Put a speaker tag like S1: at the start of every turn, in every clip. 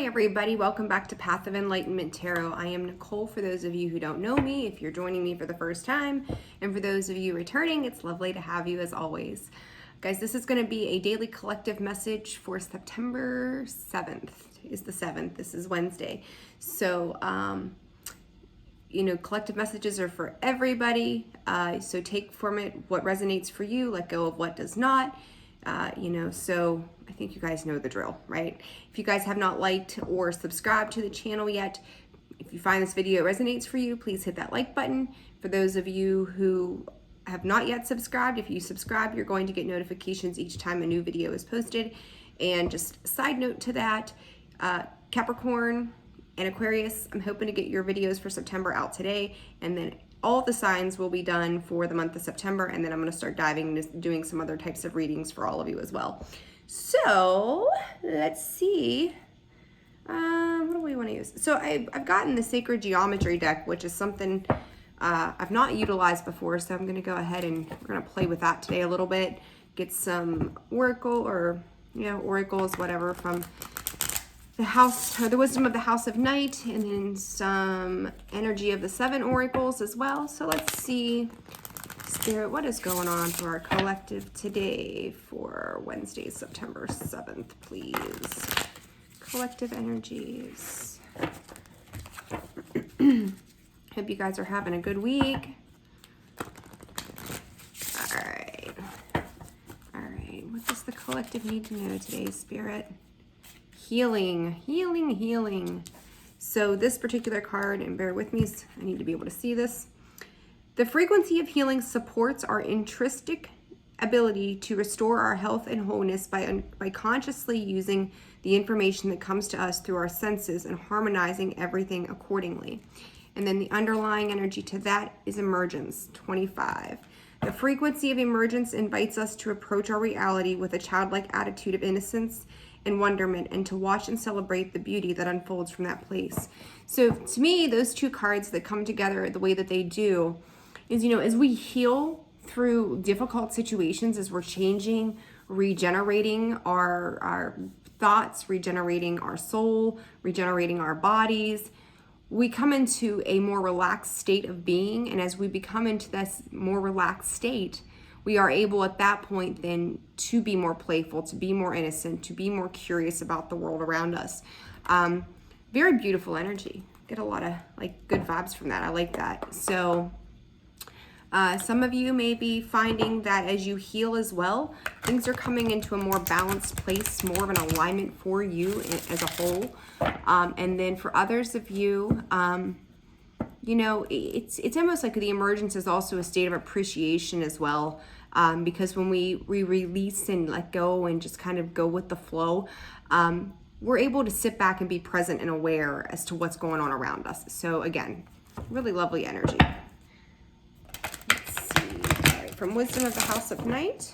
S1: Hi everybody, welcome back to Path of Enlightenment Tarot. I am Nicole for those of you who don't know me, if you're joining me for the first time, and for those of you returning, it's lovely to have you as always. Guys, this is going to be a daily collective message for September 7th, is the 7th, this is Wednesday. So, collective messages are for everybody, so take from it what resonates for you, let go of what does not. So I think you guys know the drill, right? If you guys have not liked or subscribed to the channel yet, if you find this video resonates for you, please hit that like button. For those of you who have not yet subscribed, if you subscribe, you're going to get notifications each time a new video is posted. And just a side note to that, Capricorn and Aquarius, I'm hoping to get your videos for September out today, and then all the signs will be done for the month of September, and then I'm going to start diving into doing some other types of readings for all of you as well. So let's see. What do we want to use? So I've gotten the Sacred Geometry deck, which is something I've not utilized before, so I'm going to go ahead and we're going to play with that today a little bit. Get some oracles, whatever, from the house, or the wisdom of the House of Night, and then some energy of the 7 oracles as well. So let's see, Spirit, what is going on for our collective today for Wednesday, September 7th, please? Collective energies. Hope you guys are having a good week. All right. What does the collective need to know today, Spirit? Healing. So this particular card, and bear with me, I need to be able to see this. The frequency of healing supports our intrinsic ability to restore our health and wholeness by consciously using the information that comes to us through our senses and harmonizing everything accordingly. And then the underlying energy to that is emergence, 25. The frequency of emergence invites us to approach our reality with a childlike attitude of innocence and wonderment, and to watch and celebrate the beauty that unfolds from that place. So to me, those two cards that come together the way that they do is, as we heal through difficult situations, as we're changing, regenerating our thoughts, regenerating our soul, regenerating our bodies, we come into a more relaxed state of being. And as we become into this more relaxed state, we are able at that point then to be more playful, to be more innocent, to be more curious about the world around us. Very beautiful energy. Get a lot of good vibes from that. I like that. So some of you may be finding that as you heal as well, things are coming into a more balanced place, more of an alignment for you as a whole. And then for others of you, it's almost like the emergence is also a state of appreciation as well, because when we release and let go and just kind of go with the flow, we're able to sit back and be present and aware as to what's going on around us. So again, really lovely energy. Let's see. All right, from Wisdom of the House of Night.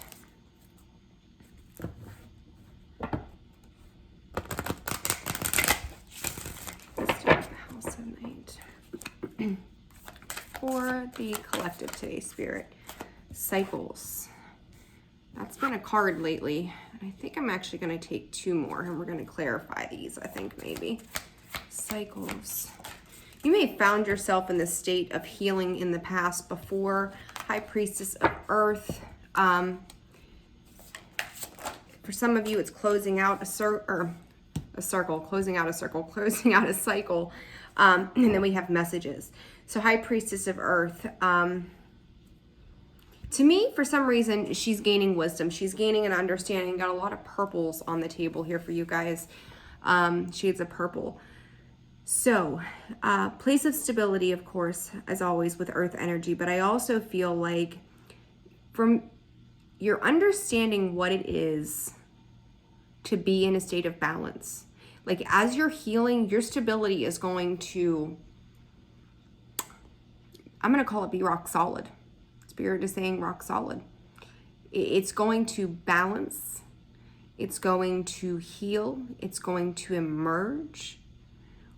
S1: For the collective today, Spirit. Cycles. That's been a card lately, and I think I'm actually going to take 2 more, and we're going to clarify these, I think, maybe. Cycles. You may have found yourself in this state of healing in the past before. High Priestess of Earth. For some of you, it's closing out a cycle. And then we have messages. So High Priestess of Earth. To me, for some reason, she's gaining wisdom. She's gaining an understanding. Got a lot of purples on the table here for you guys. Shades of purple. So, place of stability, of course, as always with Earth energy. But I also feel like from your understanding what it is to be in a state of balance. Like as you're healing, your stability is going to, I'm going to call it be rock solid. Spirit is saying rock solid. It's going to balance. It's going to heal. It's going to emerge.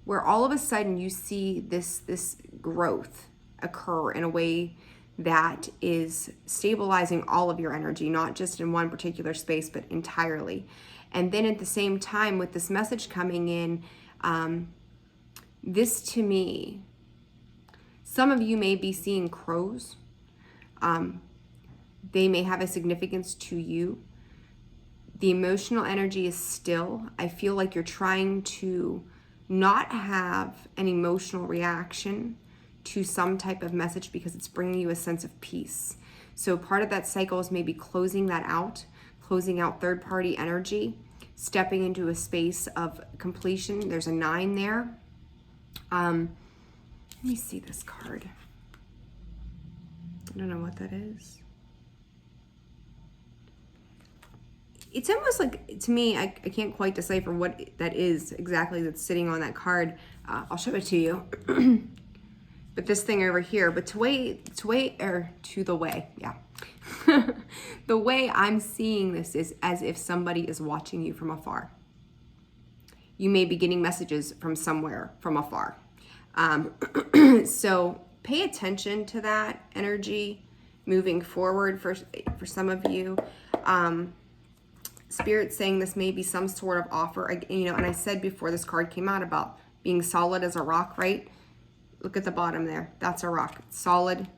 S1: Where all of a sudden you see this growth occur in a way that is stabilizing all of your energy, not just in one particular space, but entirely. And then at the same time, with this message coming in, this to me, some of you may be seeing crows. They may have a significance to you. The emotional energy is still. I feel like you're trying to not have an emotional reaction to some type of message because it's bringing you a sense of peace. So part of that cycle is maybe closing that out, closing out third-party energy, stepping into a space of completion. There's a 9 there. Let me see this card. I don't know what that is. It's almost like, to me, I can't quite decipher what that is exactly that's sitting on that card. I'll show it to you. But this thing over here, but the way the way I'm seeing this is as if somebody is watching you from afar. You may be getting messages from somewhere from afar. So pay attention to that energy moving forward for some of you. Spirit saying this may be some sort of offer, and I said before this card came out about being solid as a rock, right? Look at the bottom there. That's a rock. Solid.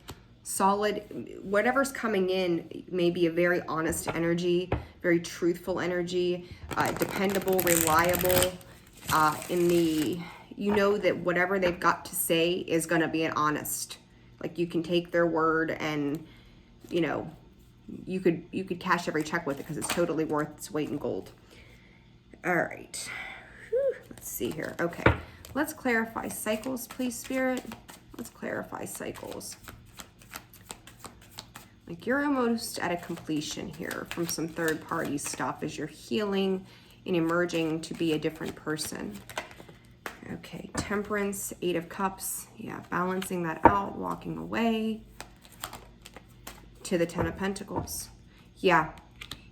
S1: Whatever's coming in may be a very honest energy, very truthful energy, dependable, reliable, that whatever they've got to say is going to be an honest. Like you can take their word and, you could cash every check with it because it's totally worth its weight in gold. All right. Whew. Let's see here. Okay. Let's clarify cycles, please, Spirit. Let's clarify cycles. Like you're almost at a completion here from some third-party stuff as you're healing and emerging to be a different person. Okay. Temperance, 8 of Cups. Yeah. Balancing that out, walking away. To the 10 of Pentacles. Yeah,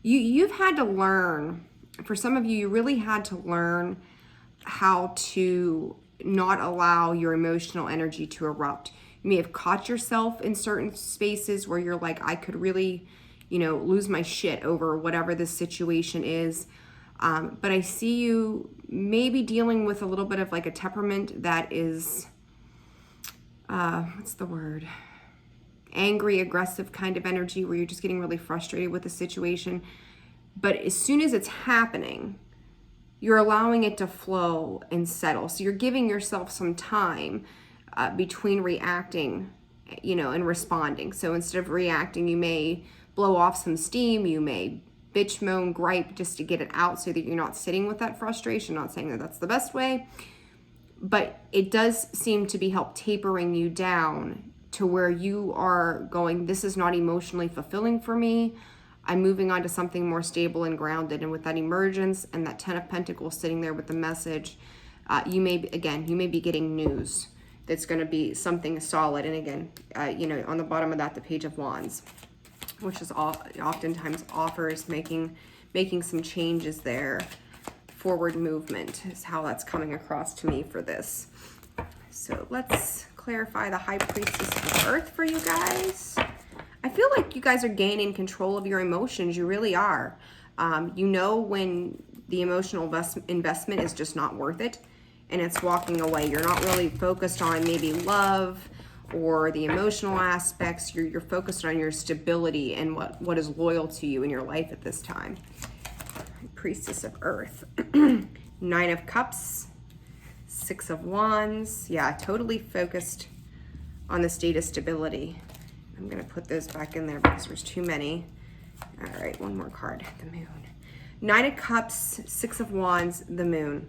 S1: you've had to learn, for some of you, you really had to learn how to not allow your emotional energy to erupt. You may have caught yourself in certain spaces where you're like, I could really, lose my shit over whatever this situation is. But I see you maybe dealing with a little bit of like a temperament that is, what's the word? Angry, aggressive kind of energy where you're just getting really frustrated with the situation. But as soon as it's happening, you're allowing it to flow and settle. So you're giving yourself some time between reacting, and responding. So instead of reacting, you may blow off some steam, you may bitch, moan, gripe just to get it out so that you're not sitting with that frustration. Not saying that that's the best way, but it does seem to be help tapering you down to where you are going, this is not emotionally fulfilling for me. I'm moving on to something more stable and grounded. And with that emergence and that 10 of Pentacles sitting there with the message, you may be getting news that's going to be something solid. And again, on the bottom of that, the Page of Wands, which is oftentimes offers making some changes there. Forward movement is how that's coming across to me for this. So let's clarify the High Priestess of Earth for you guys. I feel like you guys are gaining control of your emotions. You really are. When the emotional investment is just not worth it and it's walking away. You're not really focused on maybe love or the emotional aspects. You're focused on your stability and what is loyal to you in your life at this time. Priestess of Earth. 9 of Cups. 6 of Wands. Yeah, totally focused on the state of stability. I'm going to put those back in there because there's too many. All right, one more card. The Moon. 9 of Cups, 6 of Wands, the Moon.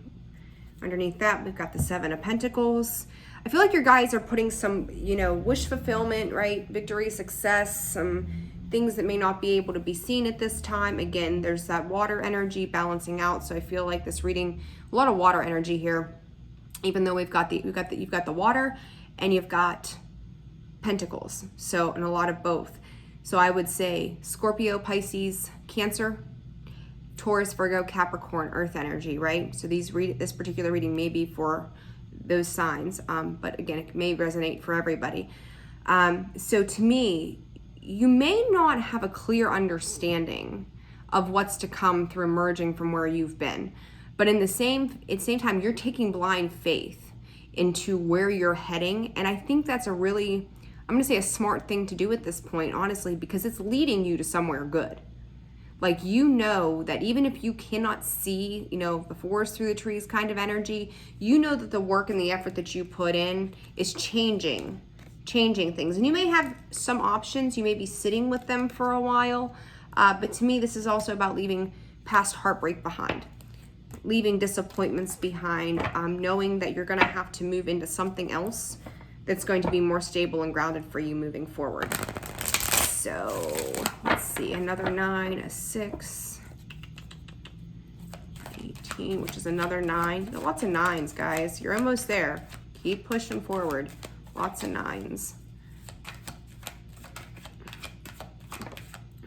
S1: Underneath that, we've got the 7 of Pentacles. I feel like your guys are putting some, wish fulfillment, right? Victory, success, some things that may not be able to be seen at this time. Again, there's that water energy balancing out. So I feel like this reading, a lot of water energy here. Even though you've got the water and you've got Pentacles. So, and a lot of both. So I would say Scorpio, Pisces, Cancer, Taurus, Virgo, Capricorn, Earth energy, right? So this particular reading may be for those signs. But again, it may resonate for everybody. So to me, you may not have a clear understanding of what's to come through emerging from where you've been. But at the same time, you're taking blind faith into where you're heading. And I think that's a really, I'm going to say a smart thing to do at this point, honestly, because it's leading you to somewhere good. Like, you know that even if you cannot see, the forest through the trees kind of energy, you know that the work and the effort that you put in is changing things. And you may have some options. You may be sitting with them for a while. But to me, this is also about leaving past heartbreak behind, leaving disappointments behind, knowing that you're going to have to move into something else that's going to be more stable and grounded for you moving forward. So let's see, another 9, a 6, 18, which is another 9. Lots of 9s, guys. You're almost there. Keep pushing forward. Lots of 9s.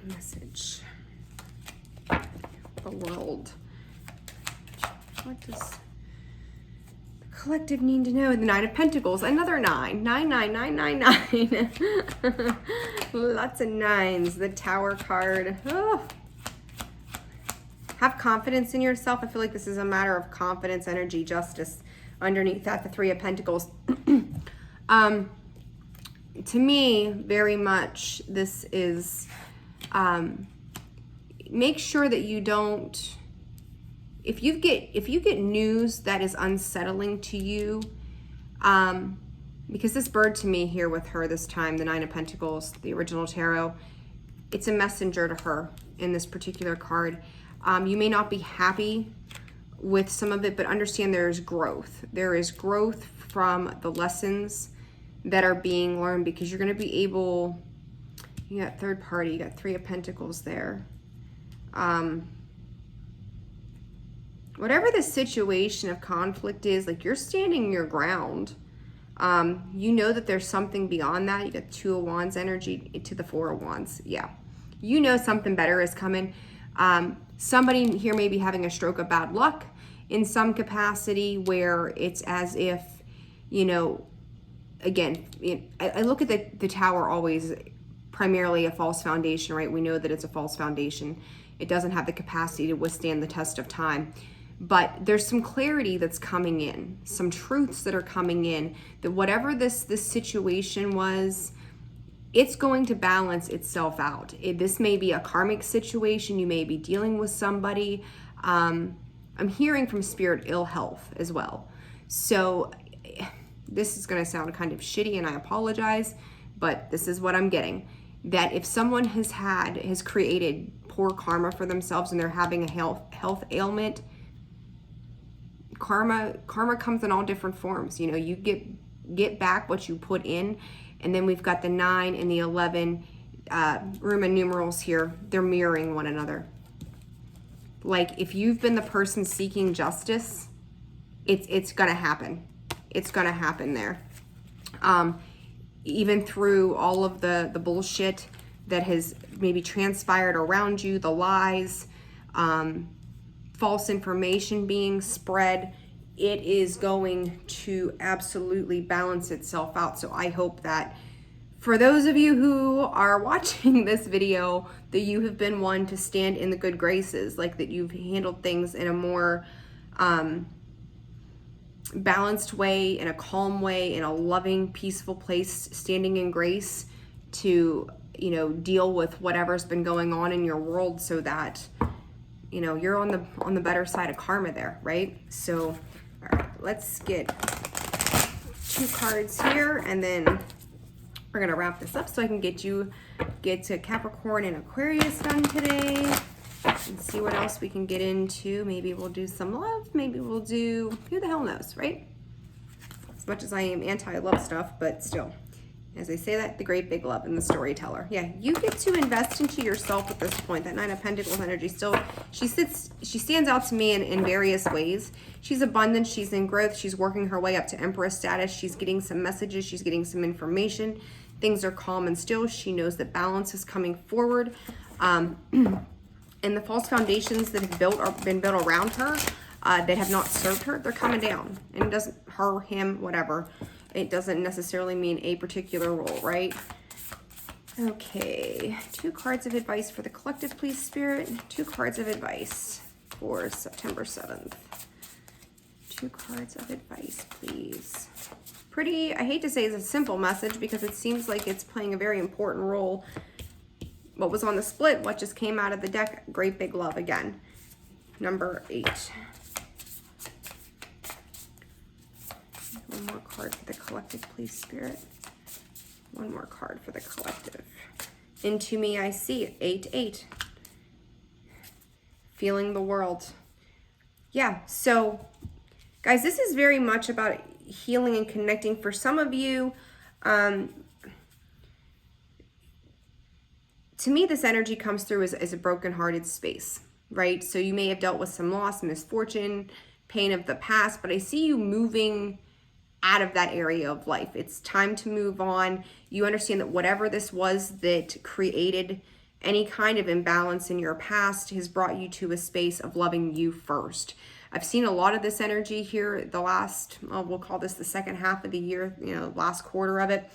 S1: Message. The world. What does the collective need to know? The 9 of Pentacles, another 9. 9, 9, 9, 9, 9. Lots of 9s. The Tower card. Oh. Have confidence in yourself. I feel like this is a matter of confidence, energy, justice. Underneath that, the 3 of Pentacles. To me, very much, this is, make sure that you don't, if you get news that is unsettling to you, because this bird to me here with her this time, the 9 of Pentacles, the original tarot, it's a messenger to her in this particular card. You may not be happy with some of it, but understand there is growth. There is growth from the lessons that are being learned, because you're going to be able, you got third party, you got 3 of Pentacles there. Whatever the situation of conflict is, like, you're standing your ground. You know that there's something beyond that. You got 2 of Wands energy to the 4 of Wands. Yeah. You know something better is coming. Somebody here may be having a stroke of bad luck in some capacity, where it's as if, again, I look at the Tower always primarily a false foundation, right? We know that it's a false foundation. It doesn't have the capacity to withstand the test of time. But there's some clarity that's coming in, some truths that are coming in, that whatever this situation was, it's going to balance itself out. This may be a karmic situation. You may be dealing with somebody. I'm hearing from Spirit ill health as well. So this is going to sound kind of shitty, and I apologize, but this is what I'm getting. That if someone has created poor karma for themselves and they're having a health ailment, karma comes in all different forms. You get back what you put in. And then we've got the 9 and the 11 Roman numerals here. They're mirroring one another. Like, if you've been the person seeking justice, it's going to happen. It's going to happen there. Even through all of the bullshit that has maybe transpired around you, the lies, false information being spread, it is going to absolutely balance itself out. So I hope that for those of you who are watching this video, that you have been one to stand in the good graces, like that you've handled things in a more balanced way, in a calm way, in a loving, peaceful place, standing in grace to, deal with whatever's been going on in your world, so that, you're on the better side of karma there, right? So, all right, let's get 2 cards here, and then we're gonna wrap this up so I can get to Capricorn and Aquarius done today, and see what else we can get into. Maybe we'll do some love. Maybe we'll do, who the hell knows, right? As much as I am anti-love stuff, but still, as they say, that the great big love in the storyteller. Yeah, you get to invest into yourself at this point. That 9 of Pentacles energy still, she stands out to me in various ways. She's abundant, she's in growth, she's working her way up to Empress status, she's getting some messages, she's getting some information. Things are calm and still. She knows that balance is coming forward. And the false foundations that have been built around her, that have not served her, they're coming down. And it doesn't, her, him, whatever. it doesn't necessarily mean a particular role, right? Okay, 2 cards of advice for the collective, please, Spirit. 2 cards of advice for September 7th. 2 cards of advice, please. Pretty, I hate to say it's a simple message because it seems like it's playing a very important role. What was on the split, what just came out of the deck, great big love again. Number 8. One more card for the collective, please, Spirit. One more card for the collective. Into me I see 8-8. Feeling the world. Yeah, so guys, this is very much about healing and connecting. For some of you, to me, this energy comes through as a brokenhearted space, right? So you may have dealt with some loss, misfortune, pain of the past, but I see you moving out of that area of life. It's time to move on. You understand that whatever this was that created any kind of imbalance in your past has brought you to a space of loving you first. I've seen a lot of this energy here the last, we'll call this the second half of the year, last quarter of it.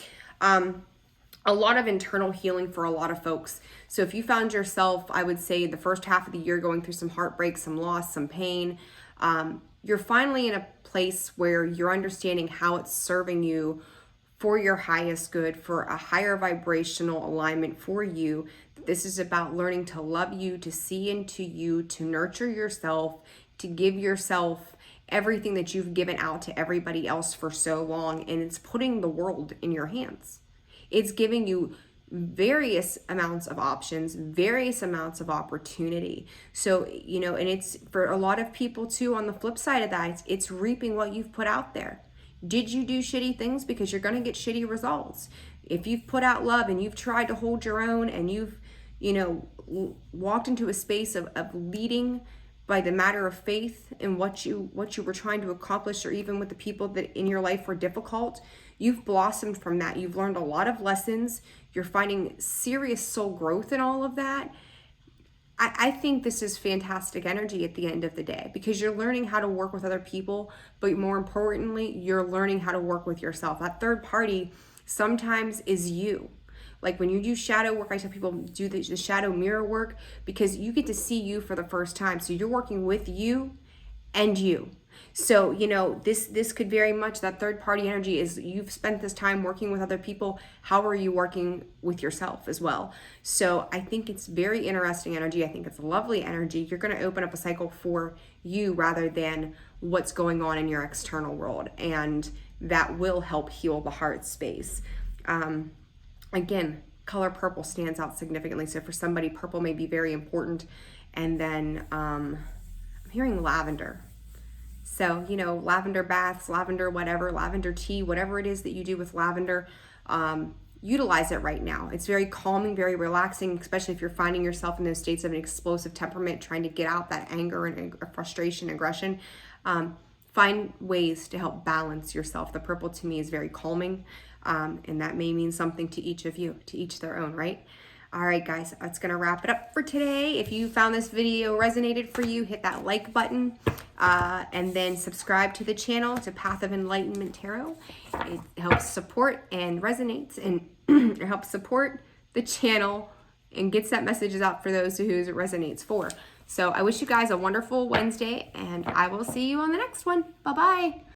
S1: A lot of internal healing for a lot of folks. So if you found yourself, I would say the first half of the year going through some heartbreak, some loss, some pain, you're finally in a place where you're understanding how it's serving you for your highest good, for a higher vibrational alignment for you. This is about learning to love you, to see into you, to nurture yourself, to give yourself everything that you've given out to everybody else for so long. And it's putting the world in your hands. It's giving you various amounts of options, various amounts of opportunity. So, and it's for a lot of people too, on the flip side of that, it's reaping what you've put out there. Did you do shitty things? Because you're going to get shitty results. If you've put out love and you've tried to hold your own and you've, walked into a space of leading by the matter of faith in what you were trying to accomplish, or even with the people that in your life were difficult, you've blossomed from that. You've learned a lot of lessons. You're finding serious soul growth in all of that. I think this is fantastic energy at the end of the day, because you're learning how to work with other people, but more importantly, you're learning how to work with yourself. That third party sometimes is you. Like when you do shadow work, I tell people do the shadow mirror work, because you get to see you for the first time. So you're working with you and you. So, this could very much, that third party energy is you've spent this time working with other people. How are you working with yourself as well? So I think it's very interesting energy. I think it's lovely energy. You're going to open up a cycle for you rather than what's going on in your external world. And that will help heal the heart space. Again, color purple stands out significantly. So for somebody, purple may be very important. And then I'm hearing lavender. So, lavender baths, lavender whatever, lavender tea, whatever it is that you do with lavender, utilize it right now. It's very calming, very relaxing, especially if you're finding yourself in those states of an explosive temperament, trying to get out that anger and frustration, aggression. Find ways to help balance yourself. The purple to me is very calming, and that may mean something to each of you, to each their own, right? All right, guys, that's going to wrap it up for today. If you found this video resonated for you, hit that like button, and then subscribe to the channel, to Path of Enlightenment Tarot. It helps support and resonates, and it helps support the channel and gets that messages out for those who it resonates for. So I wish you guys a wonderful Wednesday, and I will see you on the next one. Bye-bye.